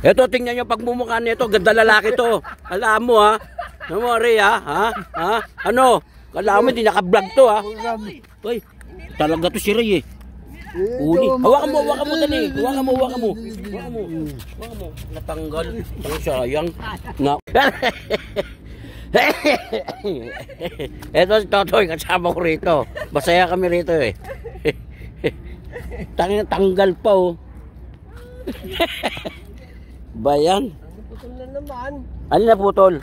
Ito, tingnan nyo pagmumukha nito. Ganda lalaki to. Alam mo ha. Ano mo, Ray ha? Ha? Ano? Alam mo, hindi naka-vlog to ha. Uy, talaga to si Ray eh. Uli. Hawakan mo dali. Hawakan mo. Natanggal. Ang sayang. Na. Ito si Totoy, kasama ko rito. Masaya kami rito eh. Tanggal pa oh. Bayan. Putol na naman. Ano na putol?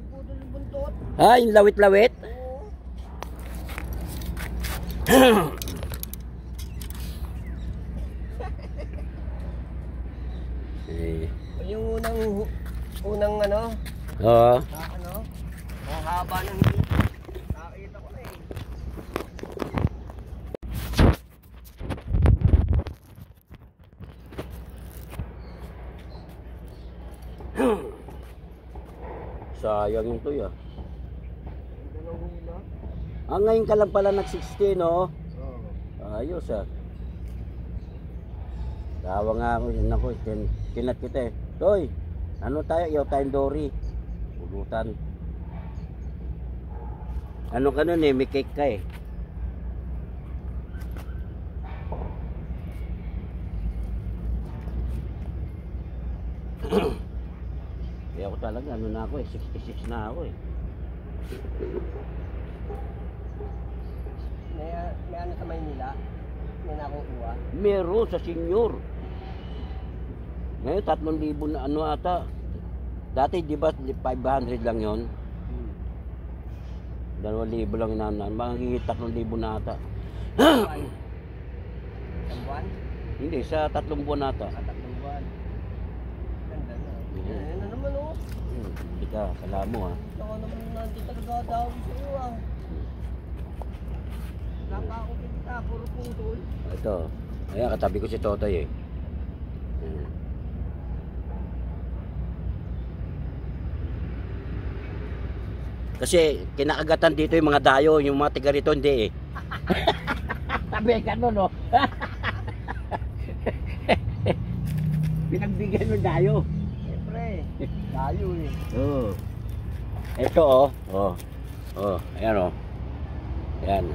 Putol yung buntot. Ha, yung lawit-lawit? Yung unang ano? Oo. Ano? Mahaba ng nakita ko na eh. Sayang yung toy ah. Ngayon ka lang pala nag-16 no? Ayos ah. Tawa nga ako yun ako. Kinat kita eh. Toy, ano tayo? Yaw tayong dory. Pulutan. Ano ka nun eh? May cake ka eh. Kaya ako talaga, ano na ako eh, 66 na ako eh. May ano sa Maynila? May nakukuha? Meron sa senior. Ngayon 3,000 na ano ata. Dati di ba 500 lang yon? 2,000 lang inanan. Magiging 3,000 na ata. Isang buwan? Hindi, sa 3 buwan ata. 3 buwan. Ganda na. Ano naman oh? Hindi ka, kala mo ha. Ako naman nandito nagdadawi sa iyo ah. Wala pa ako kita, puro putol. Ito, ayan katabi ko si Totoy eh. Kasi kinakagatan dito yung mga dayo, yung mga tiga rito hindi eh. Sabi ka no, no? Pinagbigyan mo dayo. Siyempre, dayo eh. Oo. Ito oh. Ayan oh. Ayan.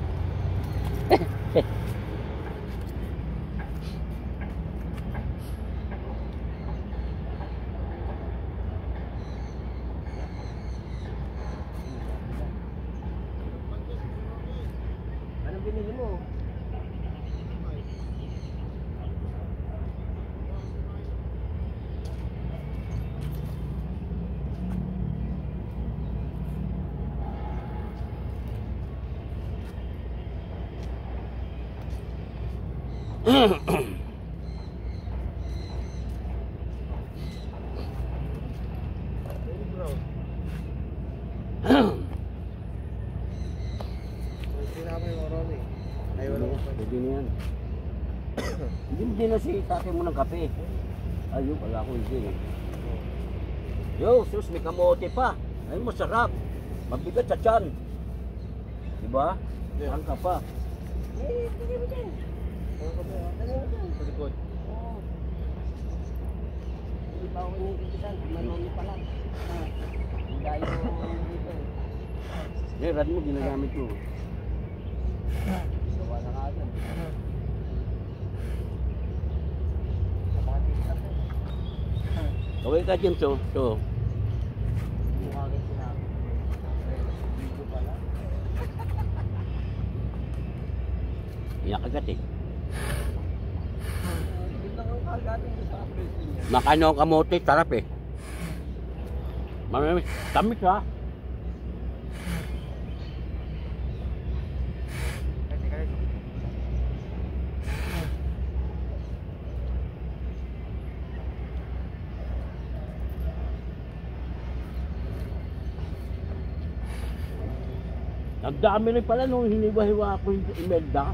Anong binili mo? Pwede na yan. Hindi na si tatay mo ng kape. Ayun, wala ko hindi. Yo, sus, may kamote pa. Ay, masarap. Mabigat sa tiyan. Diba? Saan ka pa? Eh, tigil mo dyan. Dali mo dyan. Sa likod. Oo. Hindi pa ako inigigitan. Manoni pa lang. Dahil yung dito eh. Eh, rad mo, ginagamit mo. Gawa na kagad. Okay ka, James, oh. So, Yung aking sinabi. Dito pala. iyak agad eh. Ganda kang kagatin mo sa apresin niya. Makano ang kamote, sarap eh. Marami, tamis ha. Ang dami rin pala nung hiniwa-hiwa ko yung Imelda.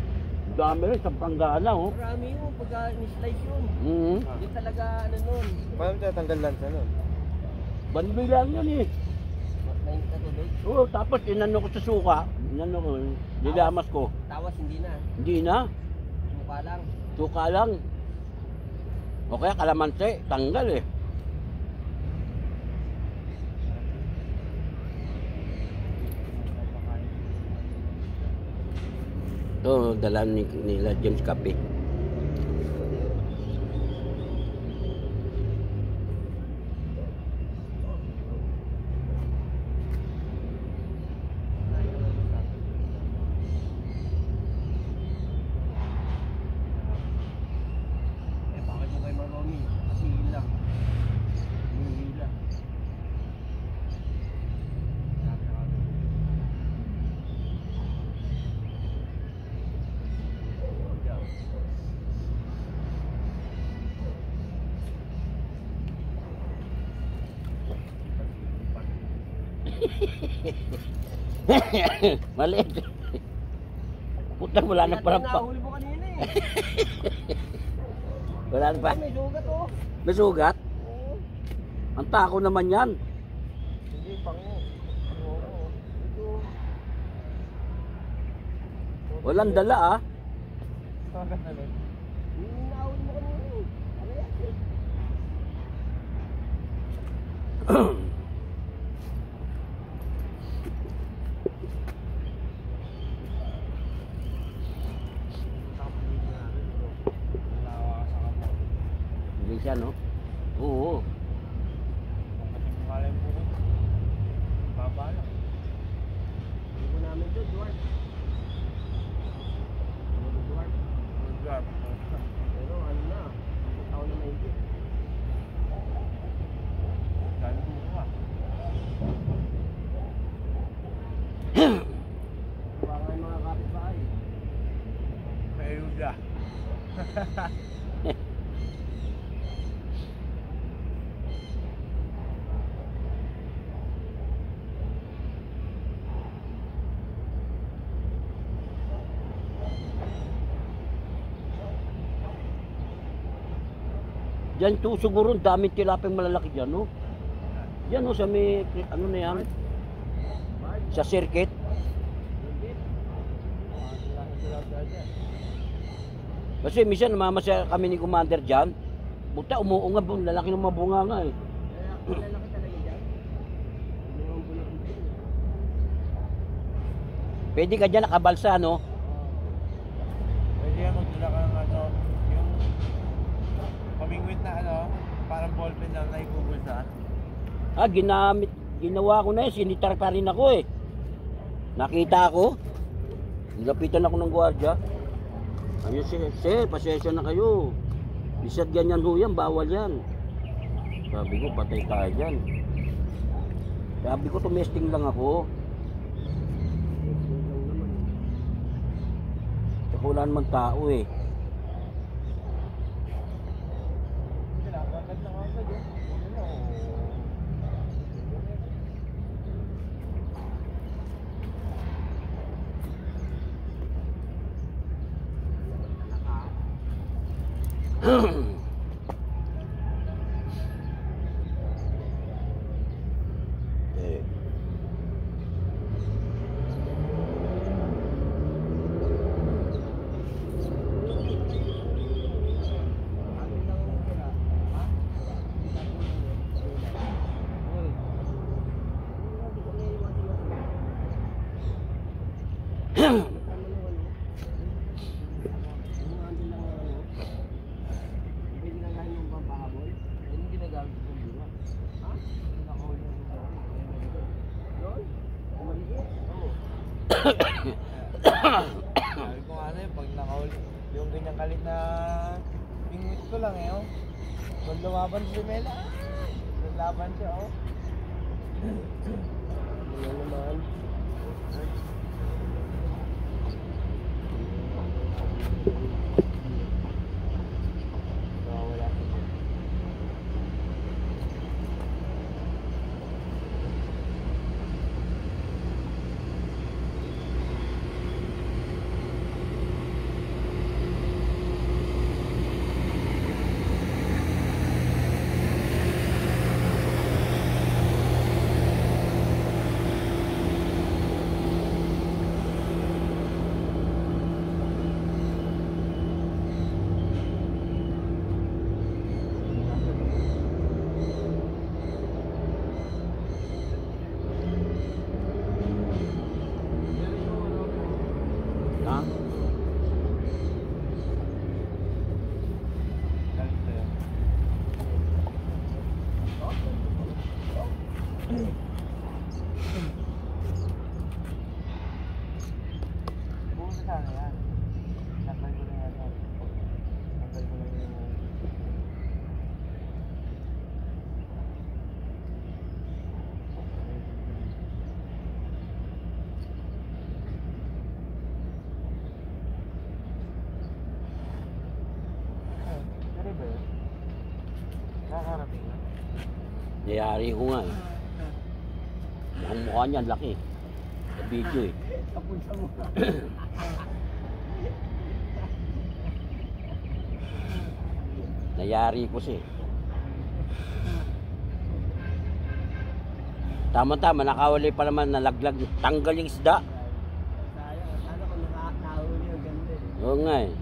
Ang dami rin sa Panggana, oh. Marami yun, pagka ni-slice yun. Mm. Hindi talaga ano nun. Paano tatanggal lansa nun? Bandoy lang yun eh. Main ka tuloy. Oo, tapos inano ko sa suka. Inano ko, nilamas ko. Tawas hindi na. Hindi na. Mukha lang. Suka lang. O kaya kalamansi, tanggal eh. Ito, dala nila James Kape. Bakit mo kay Maromi? Kasi lang. Hila. Maliit. Puta, wala na parang pa. Nahuli mo kanina eh. Wala na pa. May sugat oh. May sugat? Oo. Ang tako naman yan. Hindi, pango. Oo. Ito. Walang dala ah. Sugat na nun. Nahuli mo kanina eh. Ano yan? Hindi siya, no? Oo. Baba lang. Hindi ko namin ito, Duarte. Duarte. Pero ano na, tao na mahigit. Baka yung mga kapitbahay. Ayuda. Diyan to siguro daming tilaping malalaki dyan, no? Diyan, no? Sa may, ano na yan? Sa circuit. Kasi minsan namamasya kami ni Commander dyan. Buta, umuungab, lalaki ng mga bunga nga eh. Lalaki talaga dyan. Hindi naman po nakikita. Pwede ka dyan nakabalsa, no? Pwede yan magdala ka ng ano, yung pamingwit na ano, parang ballpen lang na ikubulsa. Ah, ginawa ko na eh, sinitar pa rin ako eh. Nakita ako. Nilapitan ako ng gwardiya. Ayun, sir, pasensya na kayo. Isat ganyan ho yan, bawal yan. Sabi ko, patay tayo dyan. Sabi ko, tumesting lang ako. Tsaka wala naman tao eh. Agad na agad eh. Eh. Sabi ko nga ano eh, pag nakahuli, yung ganyang kalit na pingwit ko lang eh, oh. Pag lumaban si Mela, laban siya, oh. Ano naman? Nawawala siya. Kakarating na. Nayari ko nga eh. Mukhang mukha niya, laki. Sa video eh. Kapun sa mukha. Nayari ko siya eh. Tama-tama, nakawali pa naman, nalaglag, tanggal yung isda. Sayang, sana kung nakahuli yung ganda eh. Oo nga eh.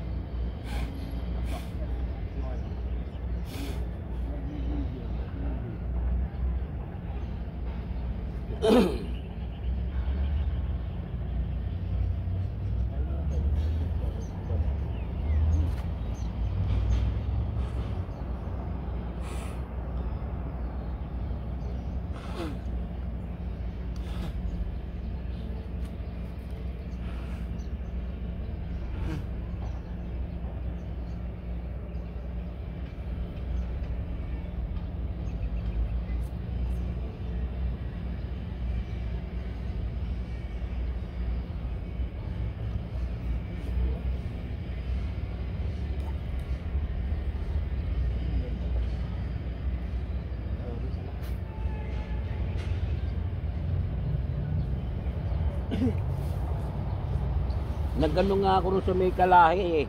Nagano nga ako rin sa may Kalahi eh.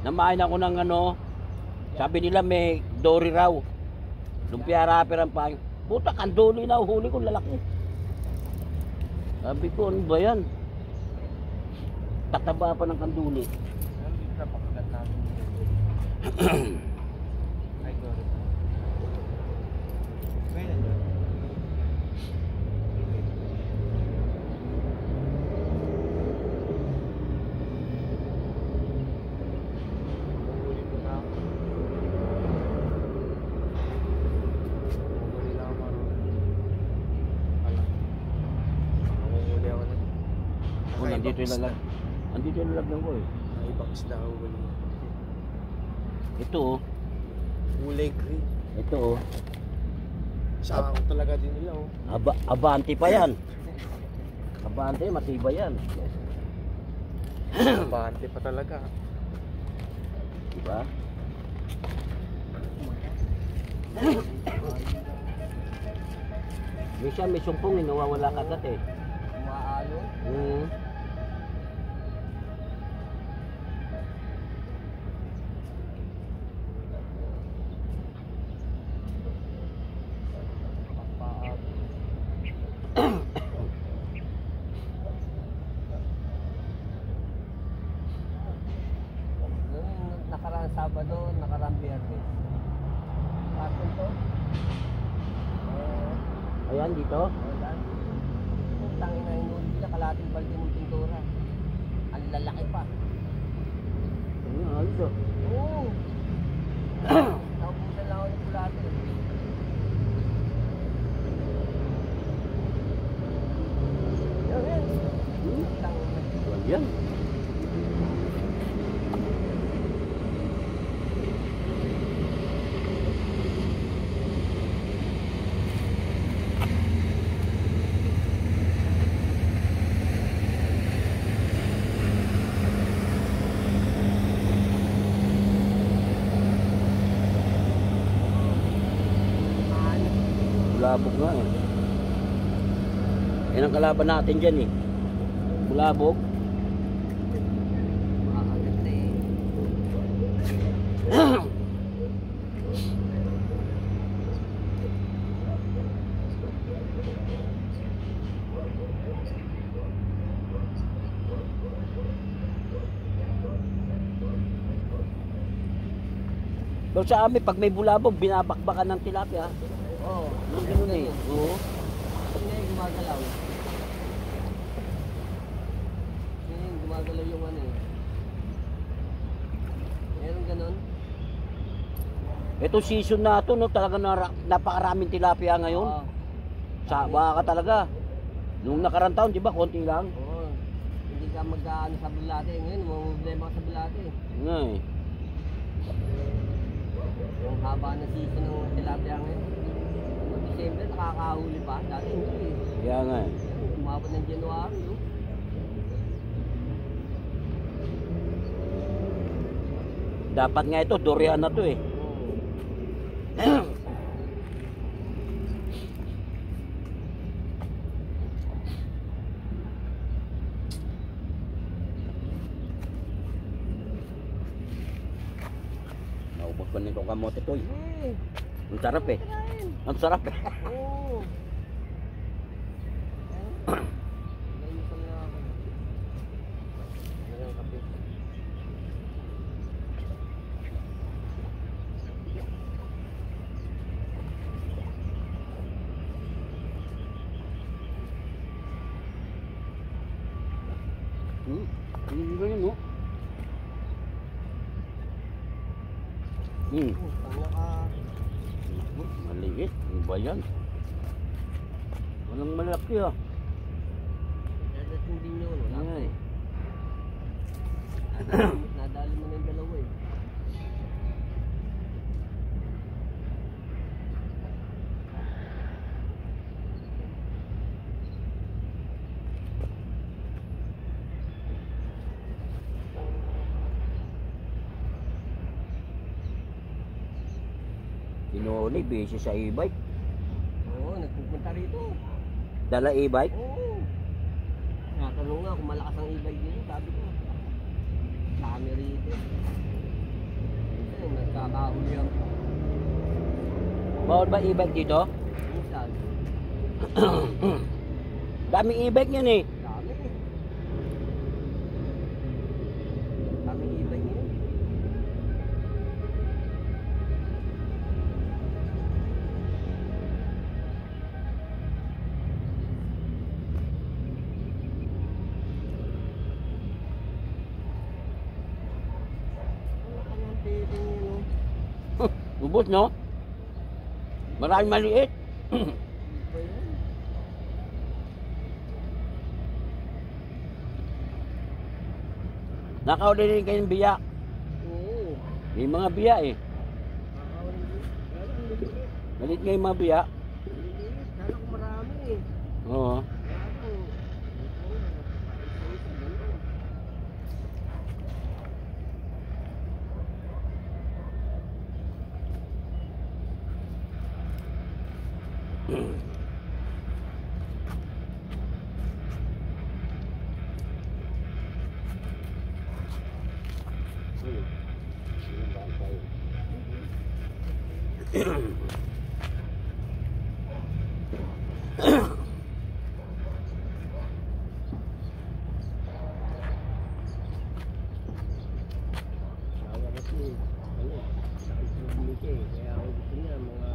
Namain ako ng ano, sabi nila may dory raw. Lumpia rapper ang payo. Puta, kandoli na huli ko, lalaki. Sabi ko, ano ba yan? Tataba pa ng kanduli. Nandito na pakagat namin. Ay, sorry. Kaya na. Huli ko na ako. Huli na ako marunong. Alam. Huli ako na. Oh, nandito yung lalag. Nandito yung lalagyan ko eh. Ibang isda ako huli. Ito oh. Kulay green. Ito oh. Saka ako talaga din nila oh. Abante pa yan. Abante, matibay yan. Abante pa talaga. Diba? Minsan may sumpong eh, nawawala kagat eh. Maalo. Hmm. Yung nakaraan Sabado, nakaraan Biyernes. Kapon to. Ayan dito. Wala. Tangin na yung nila, kalating balde ng pintura. Ang lalaki pa. Ayan, alis oh. Oo. Naubusan lang ako ng bulate. Yan, yan. Tangin na. Ayan. Bulabog nga eh. Yan ang kalaban natin dyan eh. Bulabog. Makakagat na eh. Pero sa amin, pag may bulabog, binabakbakan ng tilapia. Oo. Yung ganun eh. Oo. Hindi yung gumagalaw. Hindi yung gumagalaw yung ano eh. Meron ganun. Ito season na ito, no, talaga napakaraming tilapia ngayon. Oo. Sa baka talaga. Nung nakarang taon, di ba, konti lang. Oo. Hindi ka mag-ano sa bulate. Ngayon, mga problema ka sa bulate. Nga eh. Yung haba na season ng tilapia ngayon. Noong December, nakakahuli pa. Dati hindi eh. Kaya nga eh. Umabot ng January. Oh. Dapat nga ito, durian na to eh. Oo. itong kamote to. Eh, Ang sarap eh. tirahin. Ang sarap eh. Oo. Nainisal na ako. Yan ang kape. Ang ganyan no? Tanga ka. Maliit. Ano ba yan? Walang malaki ah. Dadating din yun. Wala pa Ay. eh. Nadali mo na yung dalawa eh. Sinuli, busy sa e-bike. Oo, nagpupunta rito. Dala e-bike? Oo. Natanong nga kung malakas ang e-bike dito. Sabi ko, dami rito. Minsan, nagkakahuli ako. Bawal ba e-bike dito? Minsan, Dami e-bike yan eh. dami. Dami e-bike yun. Wala ka nang piling yun, oh. Ubus no? Maraming maliit. Ano ba yan? Nakahuli rin kayong biya. Oo. May mga biya eh. Nakakawin din. Kala ko liliit. Maliit nga yung mga biya. Liliit. Kala ko marami eh. Oo. Kala ko. Sawa kasi, laking problema siya eh. Kaya ako gusto niya mga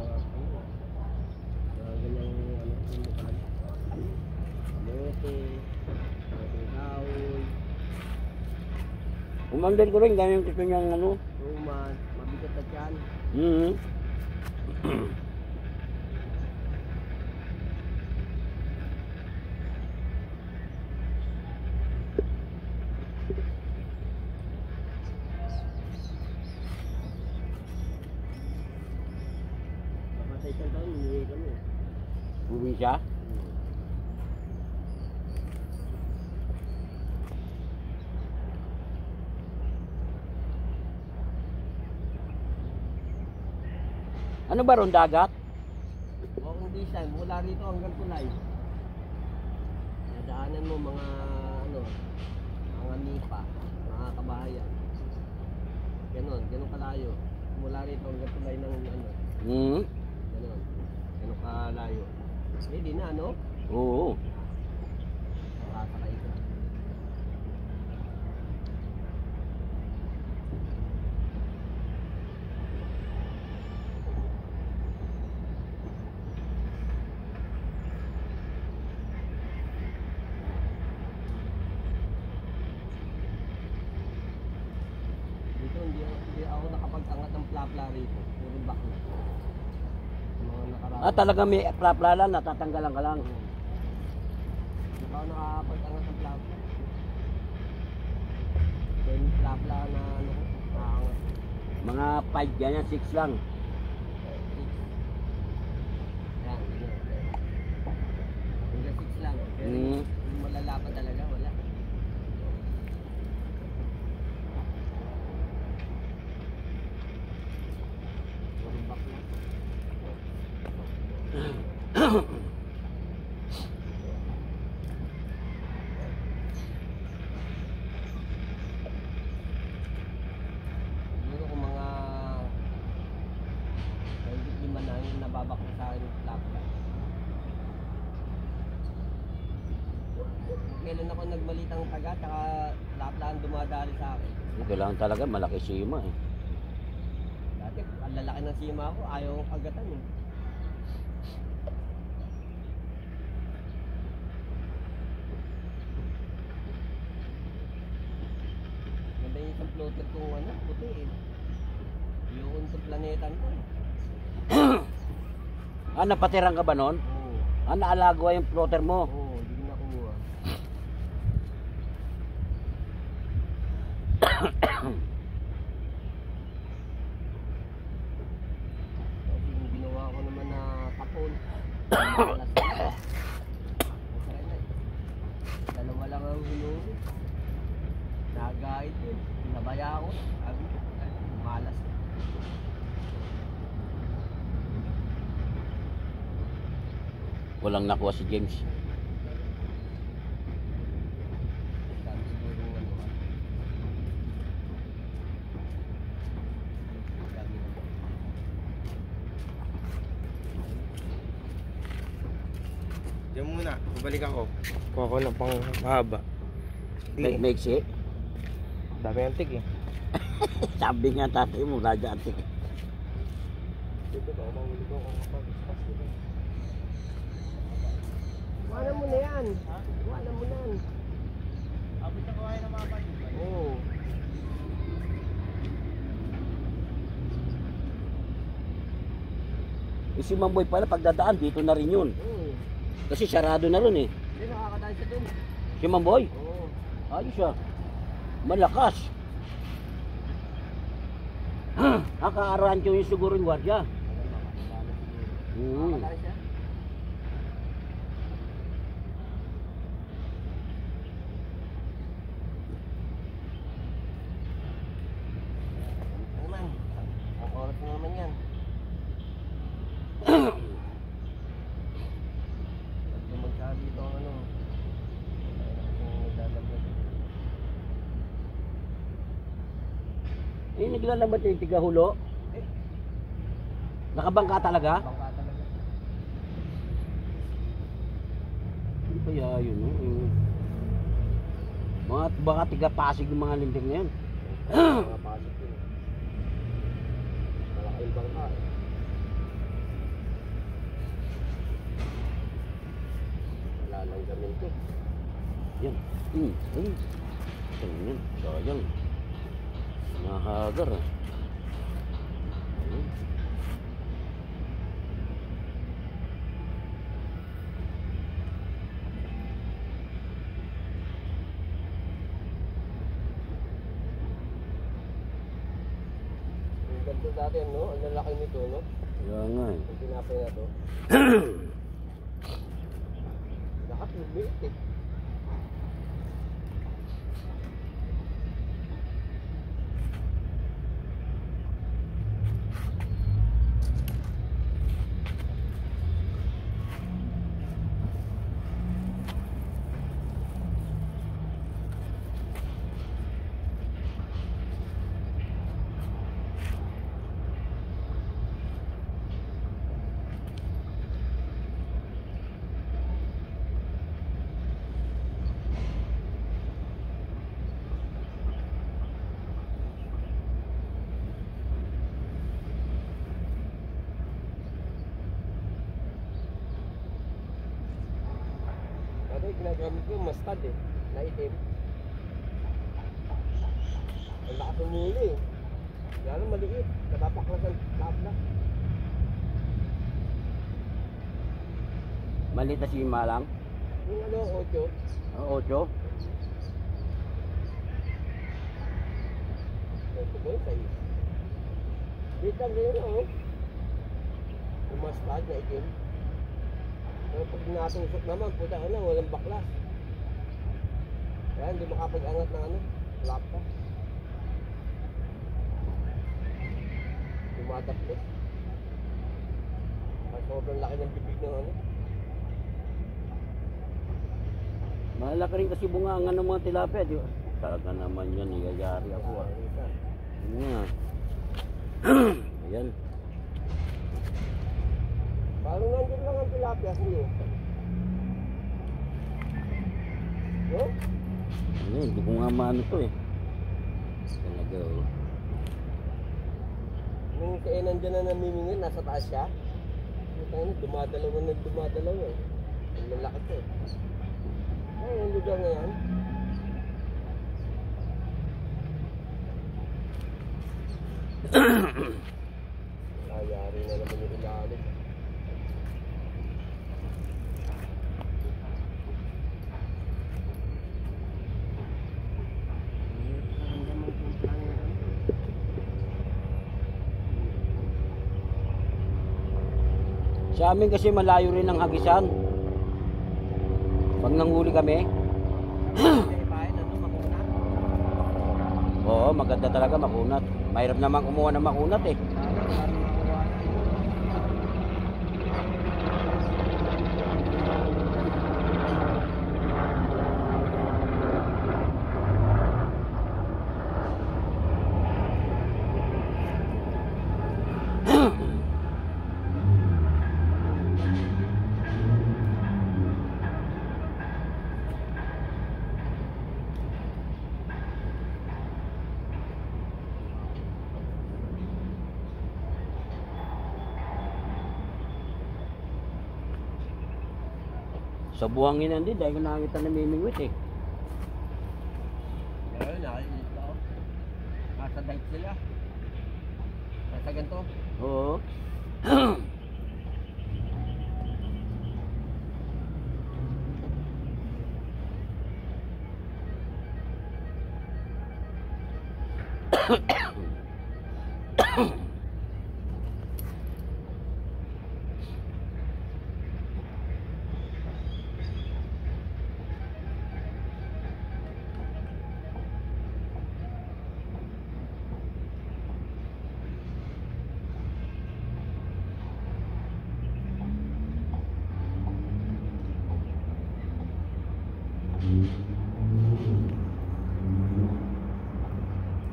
ganyang inukan. Kamote, kamoteng kahoy, Umandal ko rin, ganyan gusto niyang ano. ruman, mabigat na tiyan. Mm. Baka sa isang taon, hindi kami. Uwi siya. Ano ba ron dagat? O kung di siya, mula rito hanggang tulay. Nadaanan mo mga mga nipa, mga kabahayan. Ganon kalayo. Mula rito hanggang tulay ng Hmm. ganon kalayo. Eh di na Oo. Nakasakay ka. Dito hindi ako nakapag-angat ng plapla rito. Puro back na. Mga nakaraan. Ah, talaga may plaplalan, natatanggalan ka lang. Hindi pa ako nakapag-angat ng plapla. Then plapla na nakaangat. Mga 5 ganyan, 6 lang. Yan, ganyan. Hanggang 6 lang. Pero Mm. yung malalapan talaga, wala. Puro back na. Siguro kung mga nababak sa akin yung laptop. Kailan ako nagmalitang taga, tsaka laptop dumadali sa akin. Kailangan talaga malaki sima eh. Dati, ang lalaki ng sima ko, ayaw kong agatan eh. Ganda yung isang floater kong ano, puti eh. Yung sa planetan ko eh. Napatiran ka ba nun? Oo. Naalagwa yung floater mo? Oo, hindi ko nakuha. Kasi yung ginawa ko naman na kapon. Malas na. Okay na eh. Dalawa lang ang hinuli. Nagait yun. Nabaya ako. Sabi ko, ay, malas na. Walang nakuha si James. Sabi siguro yung ano. Sabi na po. Diyan muna, babalik ako. Kuha ko ng pang mahaba. Maiksi. Dami ang tig eh. Sabi nga tatay mo, radya antik. Dito ba, mahuli ko kung kapag-pas ko. Wala mo na yan. Wala mo na yan. Abot na kawain ng mga panin. Oo. Si Mamboy pala pagdadaan dito na rin yun. Oo. Kasi sarado na rin eh. Hindi, nakakadaan siya dun. Si Mamboy, Oo. ayos siya. Malakas. Nakaarahan ko yung siguro yung gwardiya. Nakakadaan siya. Ano naman? Ang oras na naman yan. Pag magsabi dito ang ano. Kung naglalagay. Naglalabat yung tigahulo. Eh, Nakabangka talaga. bangka talaga. Ano kaya yun? Yung baka tiga-Pasig ng mga linting na yan. Mga pasok yun. Malaki yung bangka eh. Wala lang gamin ko. Yan. Yan. Sayang. Nahagar. Ang ganito dati no? Ang lalaki nito no? Kaya nga eh. Ang tinapay na to. Lahat lumiit eh. Dati ginagamit ko yung mustard eh, na itim. Ang lakas ng muli eh. Kaya lang maliit, natapak lang sa tabla. Maliit na si Malang. Yung ano, 8. Ang 8. Ito ko yung size. Dito lang rin oh. Yung mustard na itim. Pero pag natusok naman, puta ka na, walang baklas. Kaya hindi makapag-angat ng ano, laptop. Tumatapos. At sobrang laki ng bibig ng ano. Malaki rin kasi bungangan ng mga tilapia. Di ba? Talaga naman yan, niyayari ako ah. Yun nga. Ayan. Parang nandun lang ang tilapia sa'yo. No? Ano, hindi ko nga maano to eh. Talaga oh. Nung kaya nandyan na namimingin, nasa taas siya. Putang ina, dumadalaw eh. Ang lalaki to eh. Ay, yung lugar na yan. Ayari na naman yung ilalim. Sa amin kasi malayo rin ang hagisan. Pag nanghuli kami, oo, maganda talaga makunat. Mahirap naman kumuha ng makunat eh. Sa buhangin din dahil nakakita na mimingwit eh. Ayun, nakikita ko. Nasa dive sila. Nasa ganito. Oo.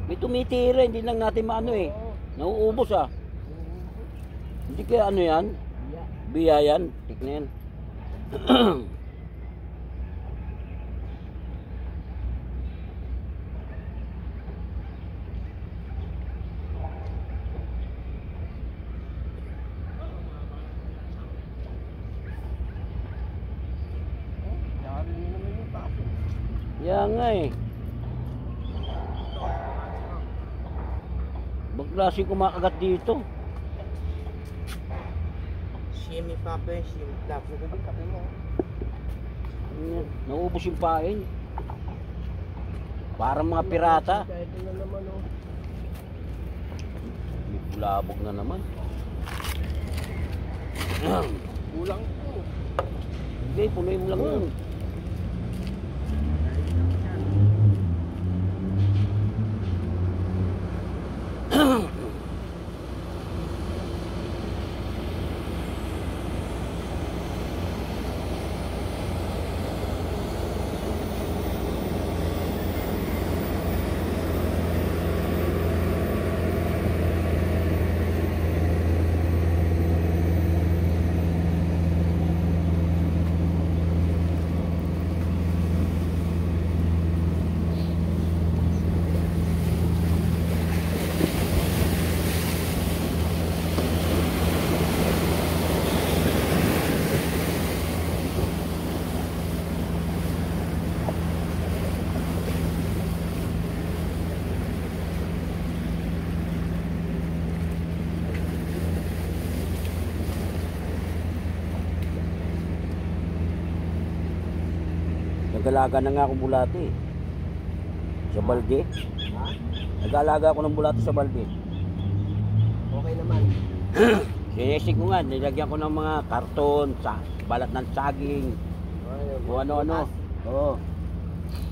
May tumitira, hindi lang natin maano eh. Nauubos ah. Hindi kaya ano yan? Biya yan. Tignan yan. Yari nyo naman yung paso. Yan nga eh. Bagklase kumakagat dito. Shimmy Papa, shimmy flap. Sabi din, kape mo. Ayan, nauubos yung pain. Parang mga pirata. Kahit na naman oh. May bulabog na naman. Kulang po. Hindi, punuin mo lang yun. Nag-alaga na nga ako bulati. Sa balde. Ha? Nag-alaga ako ng bulati sa balde. Okay naman. Sinesig ko nga, nilagyan ko ng mga karton, balat ng saging, o ano-ano. Oo.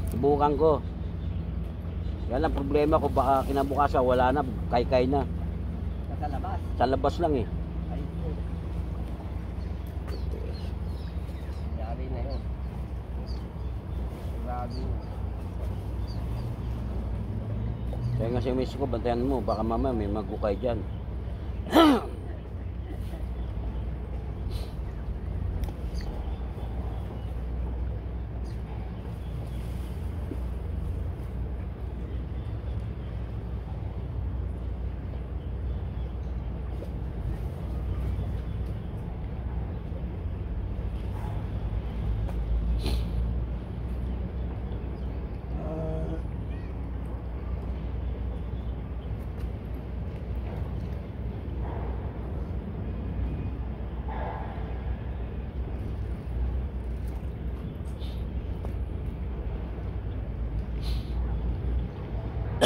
Subukan ko. Yan ang problema ko, baka kinabukasan wala na, kay-kay na. Sa labas. Sa labas lang eh. Ay, yari na yun. Grabe yun. Kaya nga si miss ko, bantayan mo, baka mama may magukay dyan.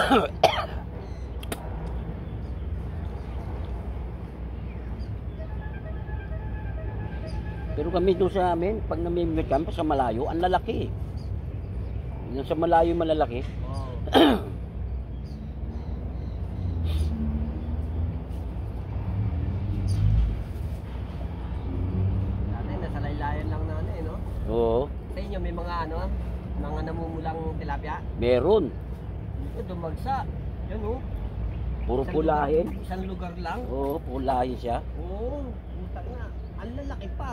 Pero kami doon sa amin, pag namimigit kami sa malayo, ang lalaki. Yung sa malayo malalaki. Oo. Dati nasa laylayan lang na no? Oo, Sa inyo may mga mga namumulang tilapia? meron. Dito dumagsa. Yan oh. Puro Isang pulahin. lugar- Isang lugar lang. Oo, pulahin siya. Oo, utang na. Ang lalaki pa.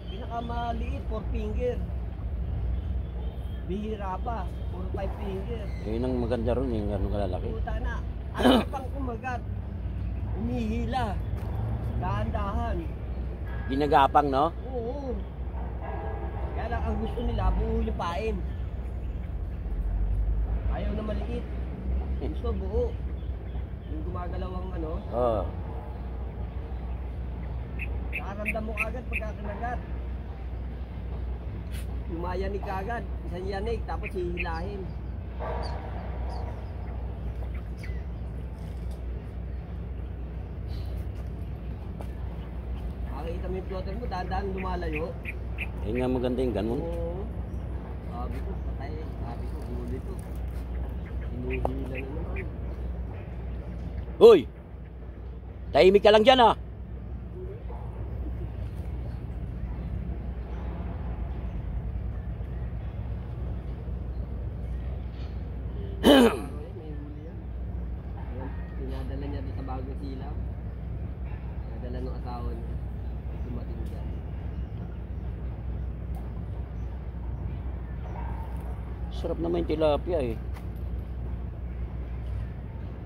Pinakamaliit, 4 finger. Bihira pa, puro 5 finger. Yun ang maganda ron, yung ganun kalalaki. Utang na. Ano pang kumagat? Umihila. Dahan-dahan. Ginagapang, no? Oo. Kaya lang ang gusto nila, buo yung pain. Ayaw na maliit. Gusto buo. Yung gumagalaw ang Oo. nakaramdam mo agad pagka kinagat. Yumayanig ka agad, isang yanig, tapos hihilahin. Makikita mo yung plotter mo, dahan-dahan lumalayo. Yun nga maganda yung ganun. Oo. Sabi ko, patay. Sabi ko, huli to. Hinihila na naman. Hoy! Tahimik ka lang dyan, ah! May huli yan. Ayan, pinadala niya doon sa bagong silaw. Pinadala ng asawa niya. Dumating dyan. Sarap naman yung tilapia, eh.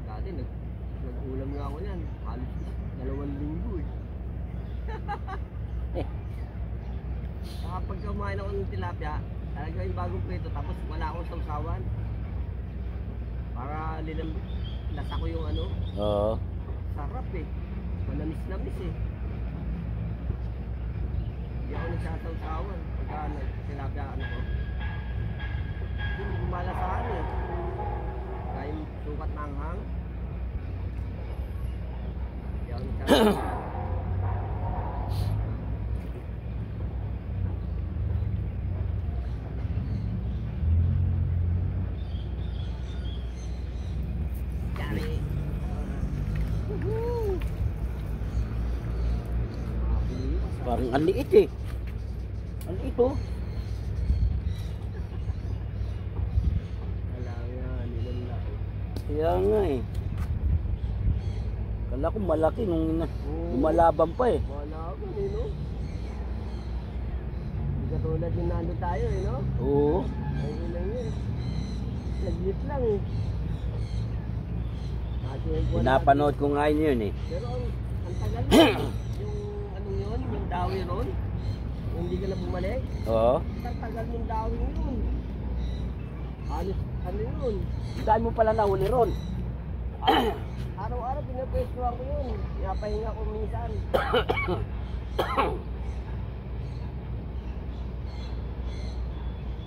Dati nag-ulam nga ako yan. Halos 2 linggo eh. Saka pag kumain ako ng tilapia, talaga yung bagong prito tapos wala akong sausawan. Para lasa ko yung Oo. sarap eh. Manamis-namis eh. Hindi ako nagsasawsawan pagka tilapia ko. Hindi gumalasahan eh. Kaya yung sukat ng hang. Hindi ako nagsasawsawan. Yari. Parang ang liit, eh. Ang liit, oh. Wala yan, nilalaki. Kaya nga, eh. Kala ko malaki nung lumalaban pa, eh. Wala ako no? Hindi katulad yung nando tayo no? Oo. Ay lang yun. Naglit lang eh. Pinapanood ko nga yun, eh. Pero ang tagal mo. Yung yun, yung dawi ron. Yung hindi ka na bumalik. Oo. Ang tagal ng dawi yun. Halos yun. Saan mo pala nahuli ron? Araw-araw pinapwestuhan ko yun. Pinapahinga ko minsan.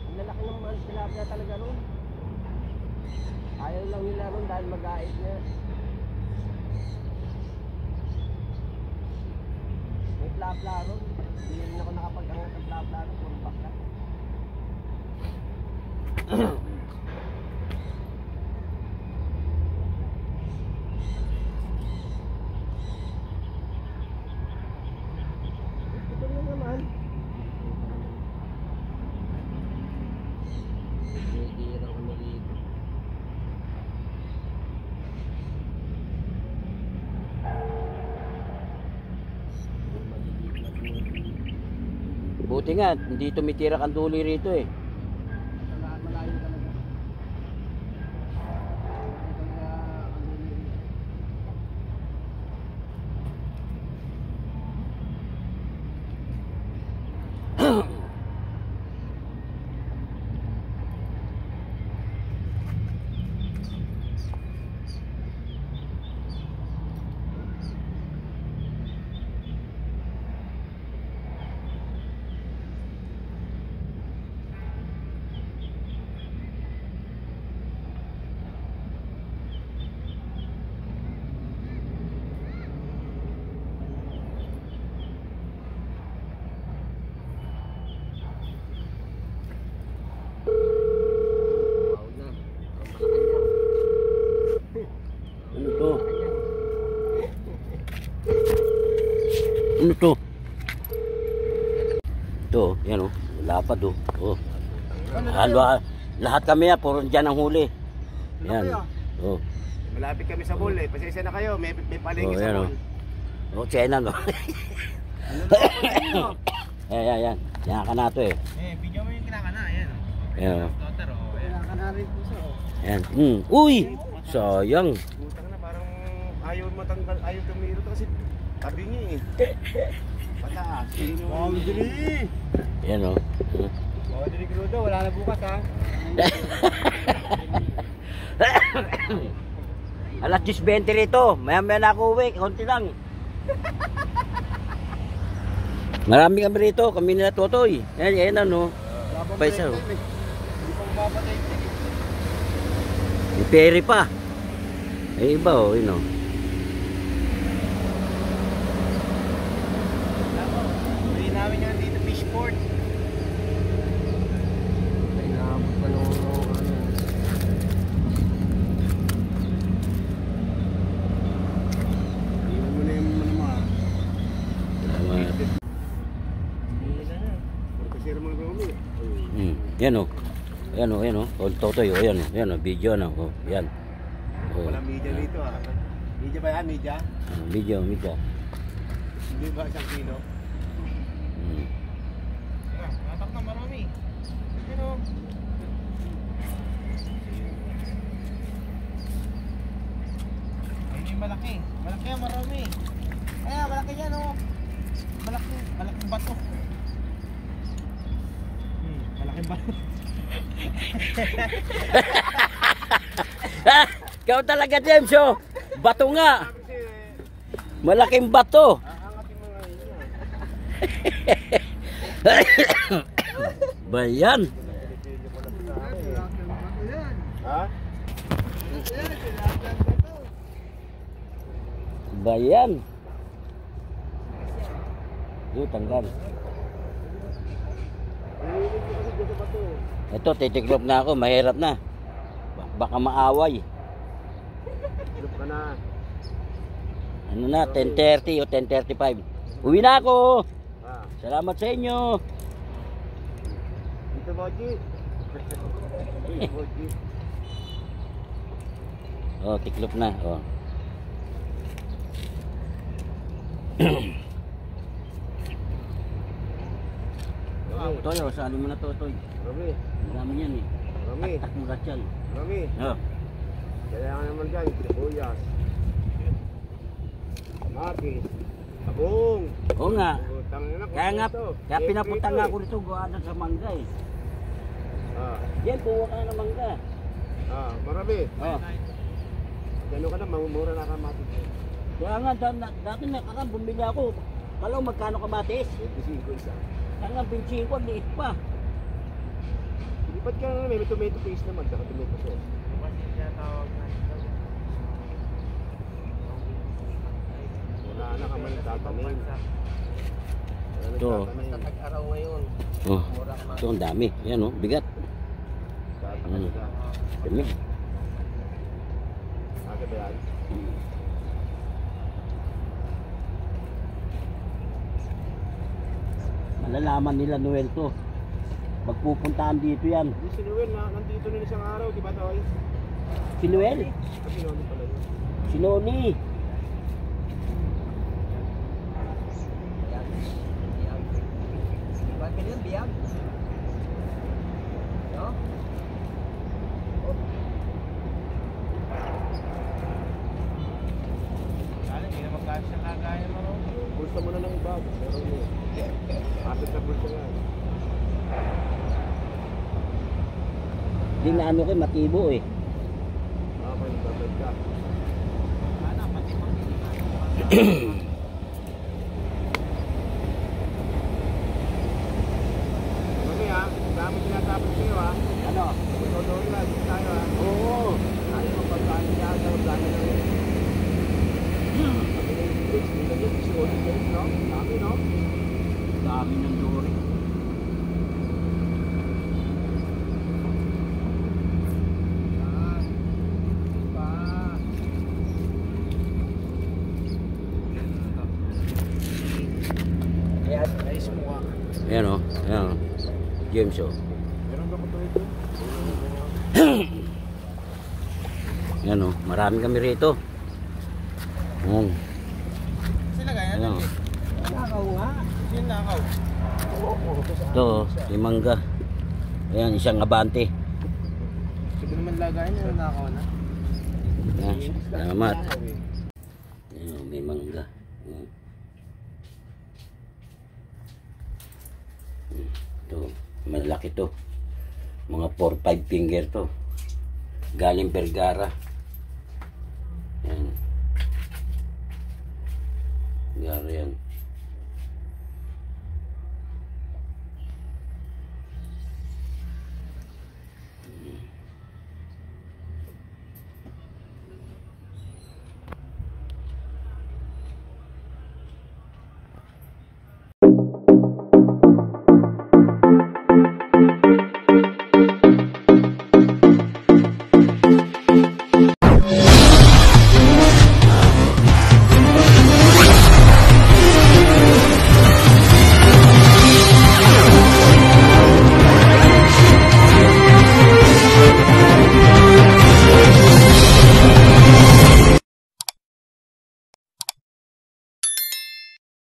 Ang lalaki ng mga tilapia talaga ron. Ayaw lang nila ron dahil mag-ait na. May plapla ron. Hindi rin ako nakapag-angat ng plapla ron. Puro bakla. Ito lang naman. Tira ko na rito. Buti nga, hindi tumitira ang duli rito, eh. Malayo talaga. Ito nga ang duli. Ano to? Ito, yan oh. Lapad oh. Oh. Lahat kami puro dyan ang huli. Yan. Oh. Malapit kami sa mall eh. Pasensya na kayo. May palengke sa mall. Oh, China no. Yan. Yan ka na to eh. Video mo yung kinakana. Ayan. Yan. Daughter oh. Kinakana rin po siya oh. Yan. Uy! Sayang. Butang na parang ayaw matanggal. Ayaw tumiro to kasi tabingi eh. Pataas. Wow, dili. Yan oh. Wow, dili Crudo. Wala na bukas ha. Alas 10:20 rito. Maya na ako uwi. Konti lang. Marami kami rito. Kami nila Totoy. Yan ano. Paisa oh. Hindi pa mababatay. May peri pa. Eh iba oh. Yun oh. Hindi namin yan dito fishport. Ay, naabot pa nung Iwan mo na yung ano mo ha. Portasero mga Romy. Yan oh. Yan oh. Totoy oh. Yan oh. Video na oh. Yan. Oh. Walang media dito ha. Media ba yan? Media? Video. Hindi ba 1 kilo? Natak na marami. Pero hindi malaki. Malaki yan marami. Kaya malaki yan oh. Malaking bato. Malaking bato. Ikaw talaga James oh. Bato nga. Malaking bato. Aangatin mo nga yun. Bayan. Ha? Bayan. Yung tanggal. Ito, titiklop na ako. Mahirap na. Baka maaway. Tulog ka na. Ano na, 10:30 o 10:35. Uwi na ako. Ah. Salamat sa inyo. Dito Moji. Moji. Oh, tiklop na. Oh. Toyo, sali mo na to, Toy. Rami. Marami yan eh. Rami. Tak mo yan. Rami. Oh. Kailangan naman dyan. Sibuyas. Kamatis. Abong. Oo nga. Utang na Kaya nga, kaya pinapunta nga ako rito gawa na sa mangga eh. Ah. Yan, buwa ka na ng mangga. Ah, marami. Oh. Gano'n ka na, mamumura na kamatis. Kaya nga, dati nakaraan bumili ako. Kalaw magkano kamatis? 25 isa. Kaya nga, 25 ko, liit pa. Lipat ka na, may tomato paste naman, saka tomato sauce. Wala na ka man tatanim. Ito. Basta tag-araw ngayon. Oh. Mura ka Ito, ang dami. Yan oh, bigat. Tatanim ka. Dami. Ate ba yan? Malalaman nila Noel to. Magpupuntaan dito yan. Hindi si Noel na, nandito na isang araw, di ba Toy? Si Noel? Kasi Noel pala yun. Si Noni. Biyag. Diba pinil biyag? No? Kala, hindi na magkasya kagaya mo. Bulsa mo na ng bag, pero yun. Apat na bulsa nga. Di na ano kay matibo eh. Okay, babad ka. Mami ha, dami tinatapos sa'yo ha. Ano? Tutulungan na, dito tayo ha. Oo. Ayaw magpagkaan niya sa plano na yun. Sabi na yung bigay, hindi na yun, sulit na yun, no? Dami, no? Dami ng dory. Yan, nice mukha. Ayan o. Ayan o. James o. Meron ka pa ito ito? Ayan o. Marami kami rito. Ayan. Sila kaya? Ayan o. Nakaw nga. Yung nakaw. Ito o. Limangga. Ayan, isang abante. Sabi naman lagayin yung nakaw na. Ayan. Salamat. Ayan o. May mangga. Ayan. Ito. Malaki to. Mga 4-5 finger to. Galing Vergara. Ayan. Vergara yan.